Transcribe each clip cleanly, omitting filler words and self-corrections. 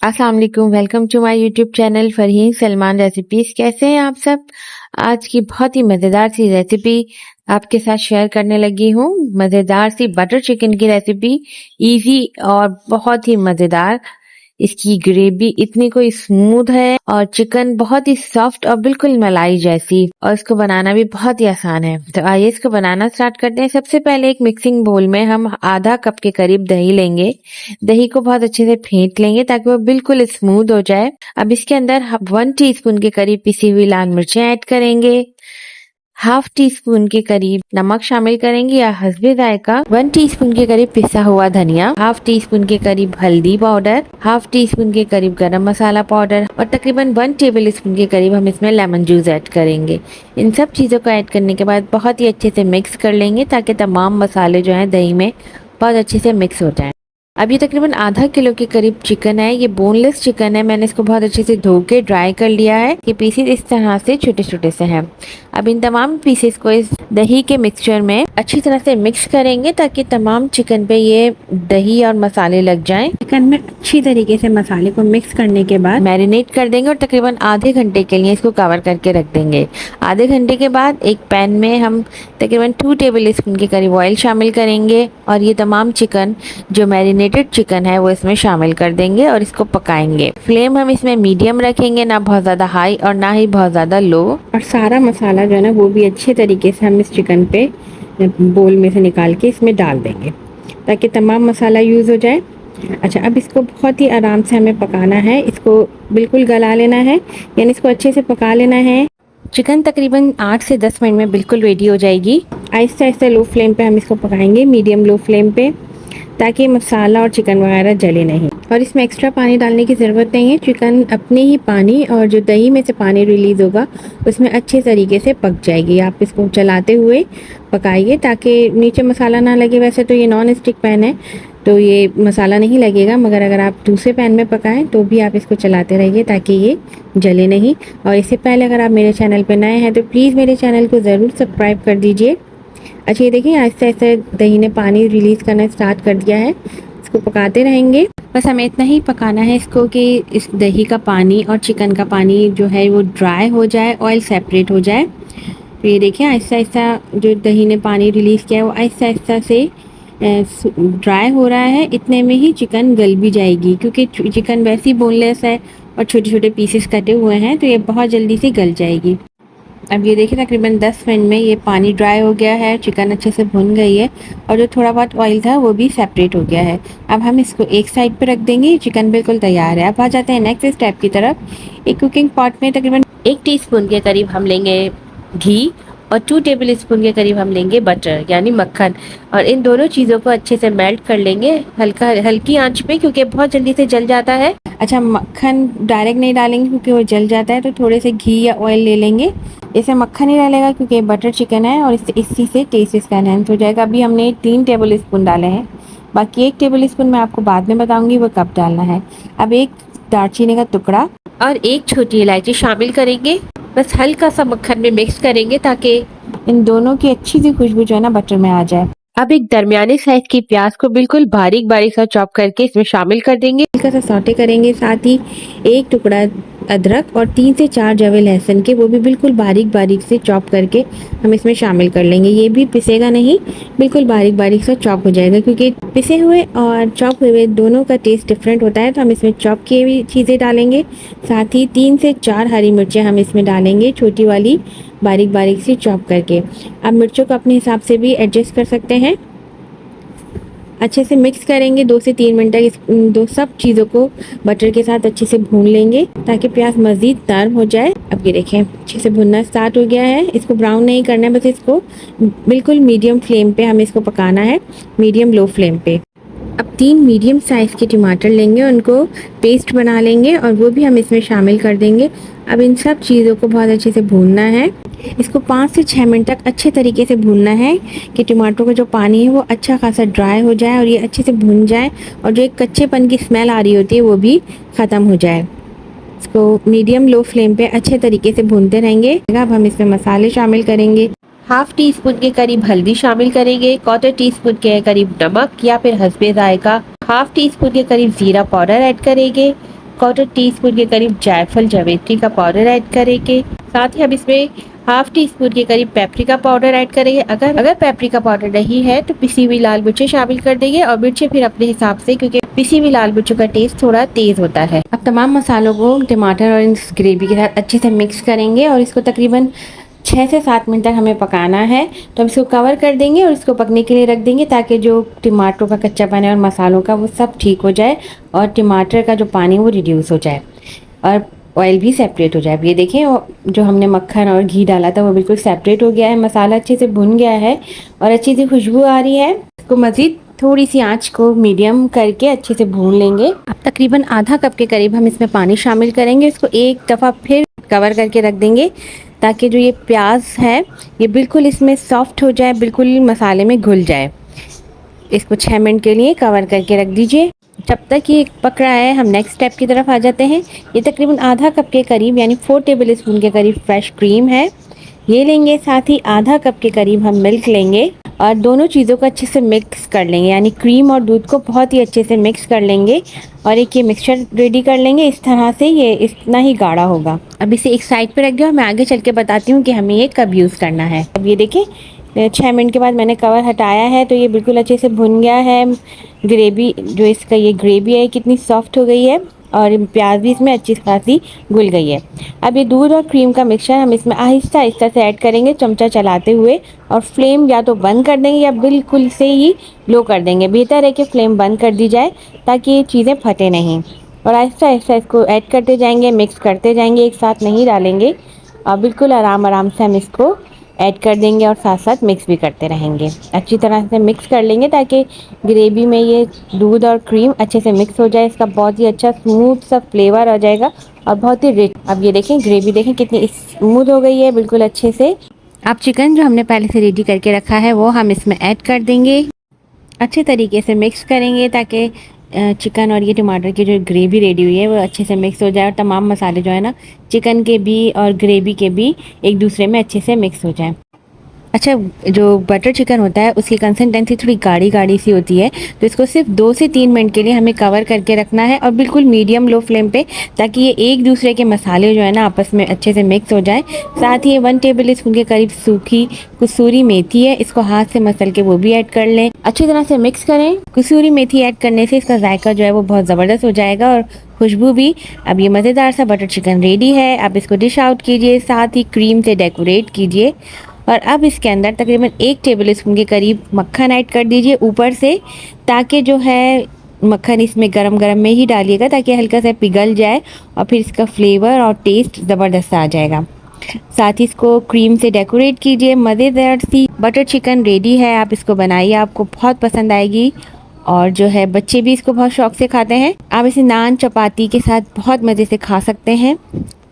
अस्सलाम वालेकुम, welcome to my YouTube channel Farheen Salman recipes. कैसे हैं आप सब? आज की बहुत ही मज़ेदार सी रेसिपी आपके साथ शेयर करने लगी हूँ। मज़ेदार सी बटर चिकन की रेसिपी, इजी और बहुत ही मज़ेदार। इसकी ग्रेवी इतनी कोई स्मूथ है और चिकन बहुत ही सॉफ्ट और बिल्कुल मलाई जैसी, और इसको बनाना भी बहुत ही आसान है। तो आइए इसको बनाना स्टार्ट करते हैं। सबसे पहले एक मिक्सिंग बोल में हम आधा कप के करीब दही लेंगे। दही को बहुत अच्छे से फेंट लेंगे ताकि वो बिल्कुल स्मूथ हो जाए। अब इसके अंदर 1 टीस्पून के करीब पिसी हुई लाल मिर्चें ऐड करेंगे। हाफ टी स्पून के करीब नमक शामिल करेंगे या हस्बे जायका। 1 टीस्पून के करीब पिसा हुआ धनिया, हाफ टी स्पून के करीब हल्दी पाउडर, हाफ टी स्पून के करीब गरम मसाला पाउडर और तकरीबन 1 टेबल स्पून के करीब हम इसमें लेमन जूस ऐड करेंगे। इन सब चीज़ों को ऐड करने के बाद बहुत ही अच्छे से मिक्स कर लेंगे ताकि तमाम मसाले जो हैं दही में बहुत अच्छे से मिक्स हो जाएं। अब ये तकरीबन आधा किलो के करीब चिकन है। ये बोनलेस चिकन है। मैंने इसको बहुत अच्छे से धो के ड्राई कर लिया है। ये पीसेस इस तरह से छोटे छोटे से हैं। अब इन तमाम पीसेस को इस दही के मिक्सचर में अच्छी तरह से मिक्स करेंगे ताकि तमाम चिकन पे ये दही और मसाले लग जाएं। चिकन में अच्छी तरीके से मसाले को मिक्स करने के बाद मैरिनेट कर देंगे और तकरीबन आधे घंटे के लिए इसको कवर करके रख देंगे। आधे घंटे के बाद एक पैन में हम तकरीबन 2 टेबल स्पून के करीब ऑयल शामिल करेंगे और ये तमाम चिकन जो मैरिनेटेड चिकन है वो इसमें शामिल कर देंगे और इसको पकाएंगे। फ्लेम हम इसमें मीडियम रखेंगे, ना बहुत ज़्यादा हाई और ना ही बहुत ज़्यादा लो। और सारा मसाला जो है ना वो भी अच्छे तरीके से हम इस चिकन पे बोल में से निकाल के इसमें डाल देंगे ताकि तमाम मसाला यूज़ हो जाए। अच्छा, अब इसको बहुत ही आराम से हमें पकाना है। इसको बिल्कुल गला लेना है, यानी इसको अच्छे से पका लेना है। चिकन तकरीबन 8 से 10 मिनट में बिल्कुल रेडी हो जाएगी। आहिस्ता आहिस्ता लो फ्लेम पे हम इसको पकाएंगे, मीडियम लो फ्लेम पे, ताकि मसाला और चिकन वगैरह जले नहीं। और इसमें एक्स्ट्रा पानी डालने की ज़रूरत नहीं है। चिकन अपने ही पानी और जो दही में से पानी रिलीज़ होगा उसमें अच्छे तरीके से पक जाएगी। आप इसको चलाते हुए पकाइए ताकि नीचे मसाला ना लगे। वैसे तो ये नॉन स्टिक पैन है तो ये मसाला नहीं लगेगा, मगर अगर आप दूसरे पैन में पकाएं तो भी आप इसको चलाते रहिए ताकि ये जले नहीं। और इससे पहले अगर आप मेरे चैनल पर नए हैं तो प्लीज़ मेरे चैनल को ज़रूर सब्सक्राइब कर दीजिए। अच्छा, ये देखिए आहिस्ता आहिस्ता दही ने पानी रिलीज़ करना स्टार्ट कर दिया है। इसको पकाते रहेंगे। बस हमें इतना ही पकाना है इसको कि इस दही का पानी और चिकन का पानी जो है वो ड्राई हो जाए, ऑयल सेपरेट हो जाए। तो ये देखिए आहिस्ता आहिस्ता जो दही ने पानी रिलीज़ किया है वो आहिस्ता आहिस्ता से ड्राई हो रहा है। इतने में ही चिकन गल भी जाएगी क्योंकि चिकन वैसे ही बोनलेस है और छोटे छोटे पीसेस कटे हुए हैं तो ये बहुत जल्दी से गल जाएगी। अब ये देखिए तकरीबन 10 मिनट में ये पानी ड्राई हो गया है, चिकन अच्छे से भुन गई है और जो थोड़ा बहुत ऑयल था वो भी सेपरेट हो गया है। अब हम इसको एक साइड पे रख देंगे। चिकन बिल्कुल तैयार है। अब आ जाते हैं नेक्स्ट स्टेप की तरफ। एक कुकिंग पॉट में तकरीबन 1 टीस्पून के करीब हम लेंगे घी और 2 टेबल स्पून के करीब हम लेंगे बटर यानी मक्खन, और इन दोनों चीज़ों को अच्छे से मेल्ट कर लेंगे हल्की आंच पे क्योंकि बहुत जल्दी से जल जाता है। अच्छा, मक्खन डायरेक्ट नहीं डालेंगे क्योंकि वो जल जाता है, तो थोड़े से घी या ऑयल ले लेंगे। इसे मक्खन ही डालेगा क्योंकि बटर चिकन है और इसी से टेस्ट इसका एनहेंस हो जाएगा। अभी हमने 3 टेबल स्पून डाले हैं, बाकी 1 टेबल स्पून मैं आपको बाद में बताऊंगी वो कब डालना है। अब एक दालचीनी का टुकड़ा और 1 छोटी इलायची शामिल करेंगे। बस हल्का सा मक्खन में मिक्स करेंगे ताकि इन दोनों की अच्छी सी खुशबू जो है ना बटर में आ जाए। अब एक दरमियानी साइज की प्याज को बिल्कुल बारीक बारीक सा चॉप करके इसमें शामिल कर देंगे। हल्का सा सौटे करेंगे। साथ ही 1 टुकड़ा अदरक और 3 से 4 जवे लहसुन के, वो भी बिल्कुल बारीक बारीक से चॉप करके हम इसमें शामिल कर लेंगे। ये भी पिसेगा नहीं, बिल्कुल बारीक बारीक सा चॉप हो जाएगा क्योंकि पिसे हुए और चॉप हुए दोनों का टेस्ट डिफरेंट होता है। तो हम इसमें चॉप किए हुई चीज़ें डालेंगे। साथ ही 3 से 4 हरी मिर्चें हम इसमें डालेंगे, छोटी वाली बारीक बारीक सी चॉप करके। अब मिर्चों को अपने हिसाब से भी एडजस्ट कर सकते हैं। अच्छे से मिक्स करेंगे 2 से 3 मिनट तक। दो सब चीज़ों को बटर के साथ अच्छे से भून लेंगे ताकि प्याज मज़ीद नरम हो जाए। अब ये देखें अच्छे से भुनना स्टार्ट हो गया है। इसको ब्राउन नहीं करना है, बस इसको बिल्कुल मीडियम फ्लेम पे हमें इसको पकाना है, मीडियम लो फ्लेम पे। अब 3 मीडियम साइज़ के टमाटर लेंगे, उनको पेस्ट बना लेंगे और वो भी हम इसमें शामिल कर देंगे। अब इन सब चीज़ों को बहुत अच्छे से भूनना है। इसको 5 से 6 मिनट तक अच्छे तरीके से भूनना है कि टमाटरों का जो पानी है वो अच्छा खासा ड्राई हो जाए और ये अच्छे से भून जाए और जो एक कच्चेपन की स्मेल आ रही होती है वो भी ख़त्म हो जाए। इसको मीडियम लो फ्लेम पे अच्छे तरीके से भूनते रहेंगे। अब हम इसमें मसाले शामिल करेंगे। हाफ टी स्पून के करीब हल्दी शामिल करेंगे, 1/4 टीस्पून के करीब नमक या फिर हस्बे जायका, हाफ टी स्पून के करीब जीरा पाउडर ऐड करेंगे, 1/4 टीस्पून के करीब जायफल जावित्री का पाउडर ऐड करेंगे। साथ ही हम इसमें हाफ टी स्पून के करीब पेपरिका पाउडर ऐड करेंगे। अगर पेपरिका पाउडर नहीं है तो पिसी हुई लाल मिर्चें शामिल कर देंगे और मिर्चें फिर अपने हिसाब से, क्योंकि पिसी हुई लाल मिर्चों का टेस्ट थोड़ा तेज होता है। अब तमाम मसालों को टमाटर और इस ग्रेवी के साथ अच्छे से मिक्स करेंगे और इसको तकरीबन 6 से 7 मिनट तक हमें पकाना है। तो हम इसको कवर कर देंगे और इसको पकने के लिए रख देंगे ताकि जो टमाटरों का कच्चापन है और मसालों का वो सब ठीक हो जाए और टमाटर का जो पानी वो रिड्यूस हो जाए और ऑयल भी सेपरेट हो जाए। अब ये देखें जो हमने मक्खन और घी डाला था वो बिल्कुल सेपरेट हो गया है, मसाला अच्छे से भुन गया है और अच्छी सी खुशबू आ रही है। इसको मज़ीद थोड़ी सी आंच को मीडियम करके अच्छे से भून लेंगे। अब तकरीबन आधा कप के करीब हम इसमें पानी शामिल करेंगे। इसको एक दफ़ा फिर कवर करके रख देंगे ताकि जो ये प्याज है ये बिल्कुल इसमें सॉफ्ट हो जाए, बिल्कुल मसाले में घुल जाए। इसको 6 मिनट के लिए कवर करके रख दीजिए। जब तक ये पक रहा है हम नेक्स्ट स्टेप की तरफ आ जाते हैं। ये तकरीबन आधा कप के करीब यानी 4 टेबल स्पून के करीब फ्रेश क्रीम है, ये लेंगे। साथ ही आधा कप के करीब हम मिल्क लेंगे और दोनों चीज़ों को अच्छे से मिक्स कर लेंगे, यानी क्रीम और दूध को बहुत ही अच्छे से मिक्स कर लेंगे और एक ये मिक्सचर रेडी कर लेंगे। इस तरह से ये इतना ही गाढ़ा होगा। अब इसे एक साइड पे रख दो, मैं आगे चल के बताती हूँ कि हमें ये कब यूज़ करना है। अब ये देखें 6 मिनट के बाद मैंने कवर हटाया है तो ये बिल्कुल अच्छे से भुन गया है। ग्रेवी जो इसका ये ग्रेवी है कितनी सॉफ्ट हो गई है और प्याज भी इसमें अच्छी खासी घुल गई है। अब ये दूध और क्रीम का मिक्सचर हम इसमें आहिस्ता आहिस्ता से ऐड करेंगे, चमचा चलाते हुए, और फ्लेम या तो बंद कर देंगे या बिल्कुल से ही लो कर देंगे। बेहतर है कि फ्लेम बंद कर दी जाए ताकि ये चीज़ें फटे नहीं। और आहिस्ता आहिस्ता इसको ऐड करते जाएंगे, मिक्स करते जाएंगे, एक साथ नहीं डालेंगे और बिल्कुल आराम आराम से हम इसको ऐड कर देंगे और साथ साथ मिक्स भी करते रहेंगे। अच्छी तरह से मिक्स कर लेंगे ताकि ग्रेवी में ये दूध और क्रीम अच्छे से मिक्स हो जाए। इसका बहुत ही अच्छा स्मूथ सा फ्लेवर आ जाएगा और बहुत ही रिच। अब ये देखें ग्रेवी देखें कितनी स्मूथ हो गई है बिल्कुल अच्छे से। अब चिकन जो हमने पहले से रेडी करके रखा है वो हम इसमें ऐड कर देंगे, अच्छे तरीके से मिक्स करेंगे ताकि चिकन और ये टमाटर की जो ग्रेवी रेडी हुई है वो अच्छे से मिक्स हो जाए और तमाम मसाले जो है ना चिकन के भी और ग्रेवी के भी एक दूसरे में अच्छे से मिक्स हो जाए। अच्छा, जो बटर चिकन होता है उसकी कंसिस्टेंसी थोड़ी गाढ़ी गाढ़ी सी होती है, तो इसको सिर्फ 2 से 3 मिनट के लिए हमें कवर करके रखना है और बिल्कुल मीडियम लो फ्लेम पे, ताकि ये एक दूसरे के मसाले जो है ना आपस में अच्छे से मिक्स हो जाए। साथ ही 1 टेबल स्पून के करीब सूखी कसूरी मेथी है, इसको हाथ से मसल के वो भी ऐड कर लें, अच्छी तरह से मिक्स करें। कसूरी मेथी ऐड करने से इसका जायका जो है वो बहुत ज़बरदस्त हो जाएगा और खुशबू भी। अब ये मज़ेदार सा बटर चिकन रेडी है। आप इसको डिश आउट कीजिए, साथ ही क्रीम से डेकोरेट कीजिए और अब इसके अंदर तकरीबन 1 टेबल स्पून के करीब मक्खन ऐड कर दीजिए ऊपर से, ताकि जो है मक्खन इसमें गरम गरम में ही डालिएगा ताकि हल्का सा पिघल जाए और फिर इसका फ्लेवर और टेस्ट ज़बरदस्त आ जाएगा। साथ ही इसको क्रीम से डेकोरेट कीजिए। मज़ेदार सी बटर चिकन रेडी है, आप इसको बनाइए, आपको बहुत पसंद आएगी और जो है बच्चे भी इसको बहुत शौक से खाते हैं। आप इसे नान चपाती के साथ बहुत मज़े से खा सकते हैं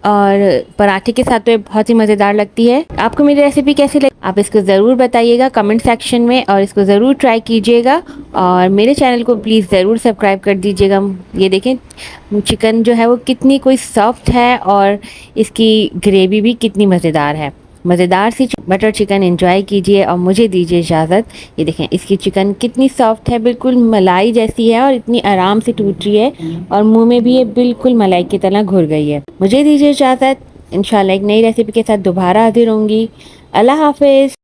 और पराठे के साथ तो ये बहुत ही मज़ेदार लगती है। आपको मेरी रेसिपी कैसी लगी आप इसको ज़रूर बताइएगा कमेंट सेक्शन में और इसको ज़रूर ट्राई कीजिएगा और मेरे चैनल को प्लीज़ ज़रूर सब्सक्राइब कर दीजिएगा। ये देखें चिकन जो है वो कितनी कोई सॉफ्ट है और इसकी ग्रेवी भी कितनी मज़ेदार है। मज़ेदार सी बटर चिकन एंजॉय कीजिए और मुझे दीजिए इजाज़त। ये देखें इसकी चिकन कितनी सॉफ्ट है, बिल्कुल मलाई जैसी है और इतनी आराम से टूट रही है और मुंह में भी ये बिल्कुल मलाई की तरह घुल गई है। मुझे दीजिए इजाज़त, इंशाल्लाह एक नई रेसिपी के साथ दोबारा हाजिर होंगी। अल्लाह हाफिज़।